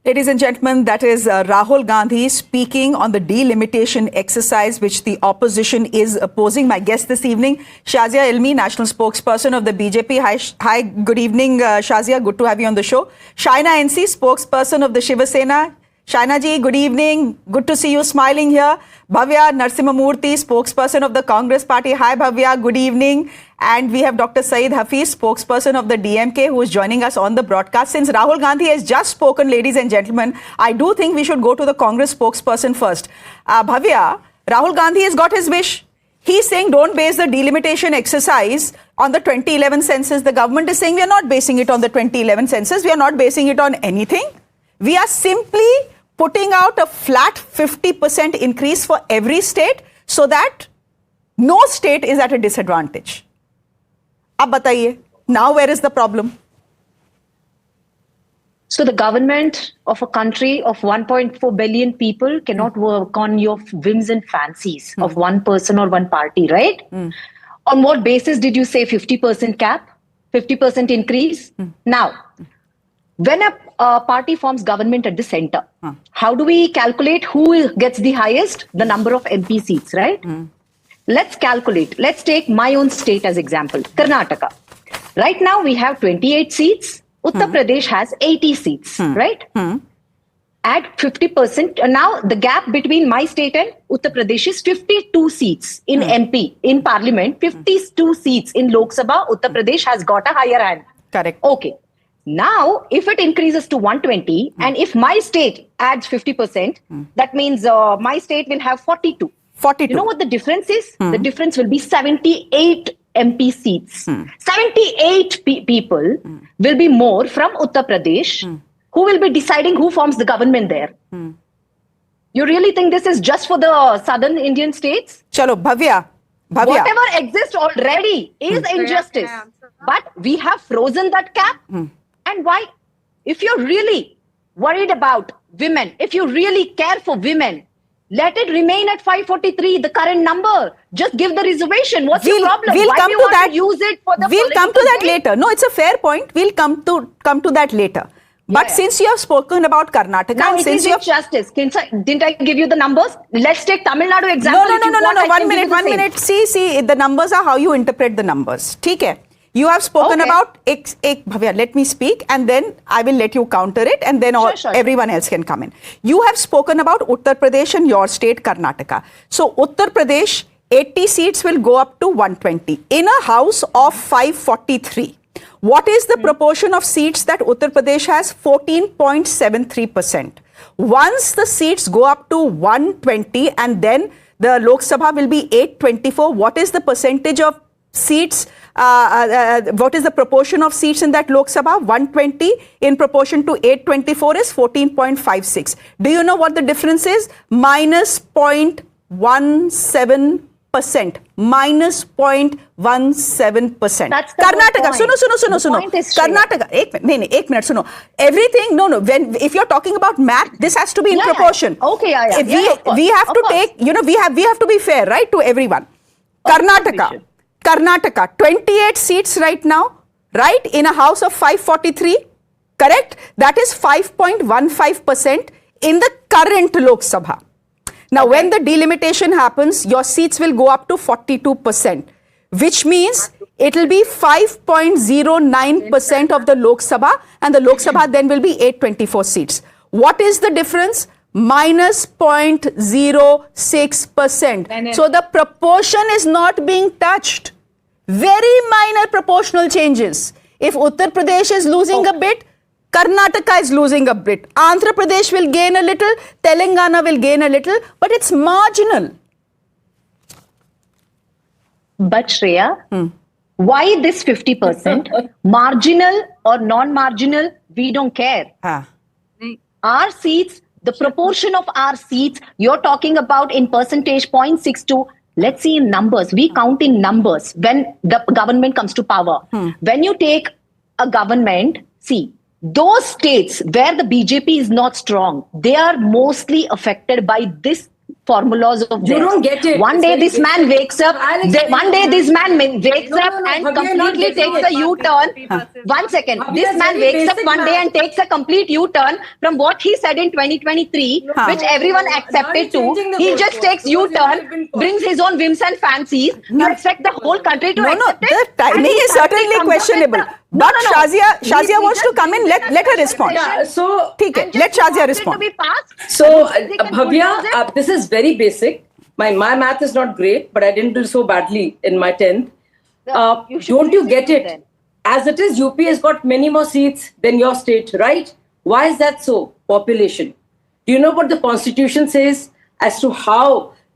Ladies and gentlemen, that is Rahul Gandhi speaking on the delimitation exercise which the opposition is opposing. My guest this evening, Shazia Ilmi, national spokesperson of the BJP. Hi, good evening, Shazia. Good to have you on the show. Shaina NC, spokesperson of the Shiva Sena. Shaina ji, good evening. Good to see you smiling here. Bhavya Narasimhamurthy, spokesperson of the Congress Party. Hi, Bhavya. Good evening. And we have Dr. Saeed Hafiz, spokesperson of the DMK, who is joining us on the broadcast. Since Rahul Gandhi has just spoken, ladies and gentlemen, I do think we should go to the Congress spokesperson first. Bhavya, Rahul Gandhi has got his wish. He's saying don't base the delimitation exercise on the 2011 census. The government is saying we are not basing it on the 2011 census. We are not basing it on anything. We are simply putting out a flat 50% increase for every state so that no state is at a disadvantage. Ab bataiye, now where is the problem? So the government of a country of 1.4 billion people cannot work on your whims and fancies of one person or one party, right? On what basis did you say 50% cap, 50% increase? Now, when a party forms government at the center, how do we calculate who gets the highest? The number of MP seats, right? Let's calculate. Let's take my own state as example, Karnataka. Right now we have 28 seats. Uttar Pradesh has 80 seats, right? Add 50%. Now the gap between my state and Uttar Pradesh is 52 seats in MP, in parliament, 52 seats in Lok Sabha. Uttar Pradesh has got a higher hand. Correct. Okay. Now, if it increases to 120 and if my state adds 50%, that means my state will have 42. 42. You know what the difference is? The difference will be 78 MP seats. 78 people will be more from Uttar Pradesh who will be deciding who forms the government there. You really think this is just for the southern Indian states? Chalo, Bhavya. Whatever exists already is injustice. But we have frozen that cap. And why? If you're really worried about women, if you really care for women, let it remain at 543, the current number. Just give the reservation. What's your problem? We'll Why come do you to want that. to use it for the We'll come to that gain? later. No, it's a fair point. We'll come to that later. But since you have spoken about Karnataka, Now, and since it you is justice. Didn't I give you the numbers? Let's take Tamil Nadu example. No. 1 minute. See, the numbers are how you interpret the numbers. ठीक है. You have spoken about Bhavya, let me speak and then I will let you counter it and then everyone else can come in. You have spoken about Uttar Pradesh and your state Karnataka. So Uttar Pradesh, 80 seats will go up to 120 in a house of 543. What is the proportion of seats that Uttar Pradesh has? 14.73%. Once the seats go up to 120 and then the Lok Sabha will be 824, what is the percentage of seats? What is the proportion of seats in that Lok Sabha? 120 in proportion to 824 is 14.56. Do you know what the difference is? Minus 0.17%. Minus 0.17%. That's the Karnataka. point. Suno. Karnataka. Ek minute, suno. Everything, if you're talking about math, this has to be in proportion. Okay, If we have to take, we have to be fair, right, to everyone. Karnataka, 28 seats right now, right, in a house of 543, correct? That is 5.15% in the current Lok Sabha. Now, when the delimitation happens, your seats will go up to 42%, which means it will be 5.09% of the Lok Sabha, and the Lok Sabha then will be 824 seats. What is the difference? Minus 0.06%. So the proportion is not being touched. Very minor proportional changes. If Uttar Pradesh is losing a bit, Karnataka is losing a bit. Andhra Pradesh will gain a little, Telangana will gain a little, but it's marginal. But Shreya, why this 50%? Marginal or non-marginal, we don't care. Our seats, the proportion of our seats, you're talking about in percentage 0.62. Let's see in numbers. We count in numbers when the government comes to power. When you take a government, see, those states where the BJP is not strong, they are mostly affected by this formulas of You theirs. don't get it. One It's day very this man basic. wakes up. I'll explain One day you. this man wakes No, up no, no, and Bhavya, you're not completely getting takes a it. U-turn. One second. Bhavya, This it's man very wakes up basic, one day ma'am. and takes a complete U-turn from what he said in 2023, Huh. which everyone Now accepted you're to. changing the He just goalpost. takes Because you have U-turn, been brings his own whims and fancies. You expect the whole country to No, accept the it? timing And he is suddenly certainly comes up with questionable. the- But Shazia He wants to just come in. brings Let her a respond. Yeah, so ठीक है, and let just Shazia wants it respond. to be passed. So, I don't think he can Bhavya, bulldoze it. this is very basic. My math is not great, but I didn't do so badly in my 10th. You should Don't you listen get to it? them. As it is, UP has got many more seats than your state, right? Why is that so? Population. Do you know what the Constitution says as to how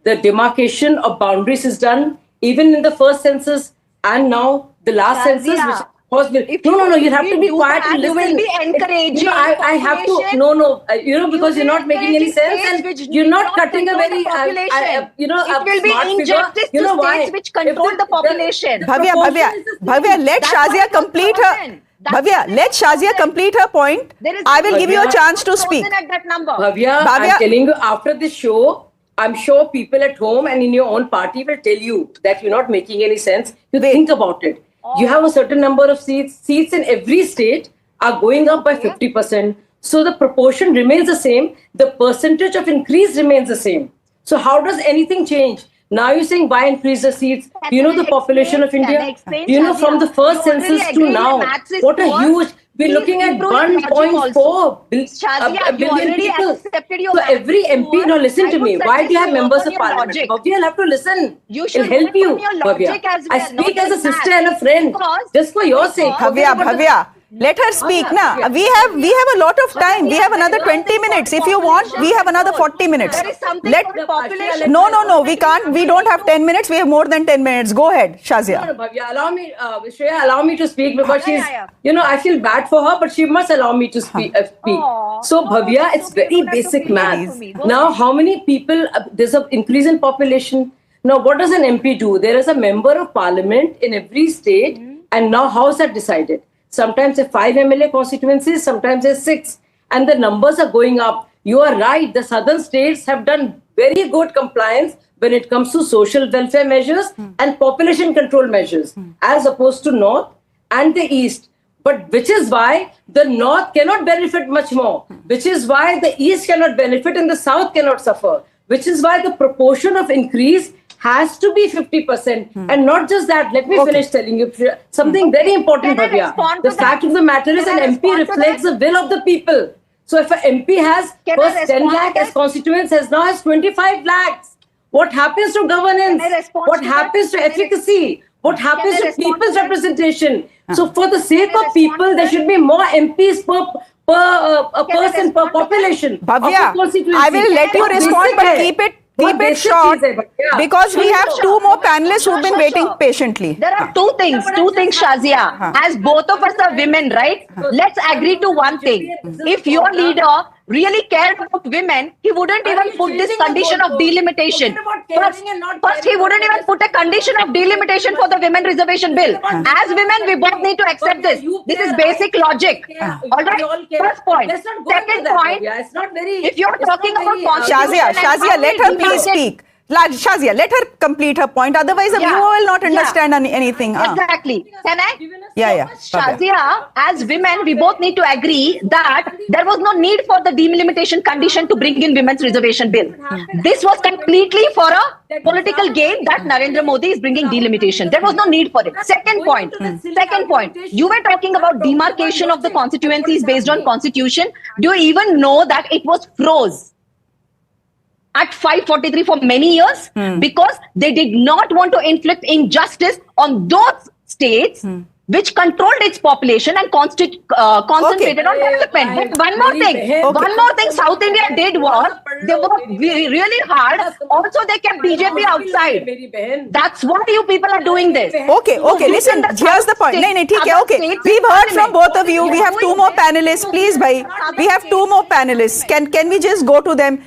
the demarcation of boundaries is done, even in the first census and now the last census, which Shazia, was if no, you have to you be do quiet that, and you listen. will be encouraging I have to, population. because You you're will not making any encourage sense states and which you're do not cutting a control very, the population. it It will be smart injustice figure. You to know why? states which If control the population. Bhavya, let That's Shazia what was complete her. frozen. That's Bhavya, what let was Shazia frozen. complete her point. There is I will give you a Bhavya, chance to frozen speak. at that number. Bhavya, Bhavya- I'm telling you, after this show, I'm sure people at home and in your own party will tell you that you're not making any sense. You Wait. think about it. You have a certain number of seats. Seats in every state are going up by 50%. So the proportion remains the same. The percentage of increase remains the same. So how does anything change? Now you're saying why increase the seats? Do you know the population of India? Do you know from the first census to now? What a huge... We're looking at 1.4 billion people. So every MP... Now listen to me. Why do you have members of parliament? Bhavya, you'll have to listen. It'll help you, Bhavya. I speak as a sister and a friend. Just for your sake. Bhavya, let her speak. Na. We have a lot of time. We have another 20 minutes. If you want, we have another 40 minutes. There is something Let called population. No, we can't. We don't have 10 minutes. We have more than 10 minutes. Go ahead, Shazia. No, Bhavya, allow me, Shreya, allow me to speak because she's, yeah. I feel bad for her, but she must allow me to speak. Aw. So, Bhavya, it's Okay, very you don't have to basic feel bad math. for me. Go Now, how many people, there's an increase in population. Now, what does an MP do? There is a member of parliament in every state, and now how is that decided? Sometimes there are 5 MLA constituencies, sometimes there's 6, and the numbers are going up. You are right, the southern states have done very good compliance when it comes to social welfare measures and population control measures, as opposed to north and the east. But which is why the north cannot benefit much more, which is why the east cannot benefit and the south cannot suffer, which is why the proportion of increase has to be 50%. And not just that, let me finish telling you something very important, Can I Bhavya. respond The to fact that? of the matter is Can I an MP respond to reflects that? the will of the people. So if an MP has Can I first 10 respond to lakh as that? constituents, now has 25 lakhs. What happens to governance? Can I respond What to happens that? to efficacy? What happens I to respond to people's that? representation? So for the sake Can I of people, respond to there that? should be more MPs per I person per respond to that? population. of Bhavya, the constituency. I will let you What respond, basic but hai? keep it What basic short cheez hai, Bhavya? because we have Sure. 2 more panelists who've been Sure. waiting patiently. There are two things, Shazia. As both of us are women, right? Let's agree to one thing. If your leader really cared about women, he wouldn't even put this condition of delimitation. First, he wouldn't even put a condition of delimitation for the women reservation bill. As women, we both need to accept this. This is basic logic. All right? First point. Second point, It's not very. if you're talking about Shazia, let her please speak. Shazia, let her complete her point. Otherwise, the Yeah. viewer will not Yeah. understand anything. Exactly. Can I? Yeah. Shazia, as women, we both need to agree that there was no need for the delimitation condition to bring in women's reservation bill. This was completely for a political gain that Narendra Modi is bringing delimitation. There was no need for it. Second point, you were talking about demarcation of the constituencies based on constitution. Do you even know that it was froze at 543 for many years because they did not want to inflict injustice on those states which controlled its population and concentrated on development. But one more thing South India did was they worked really hard. Also, they kept BJP outside. That's why you people are doing this. Okay, listen, here's the point. No, ठीक है, okay. We've heard from both of you. We have 2 more panelists. Please, bhai. We have 2 more panelists. Can we just go to them?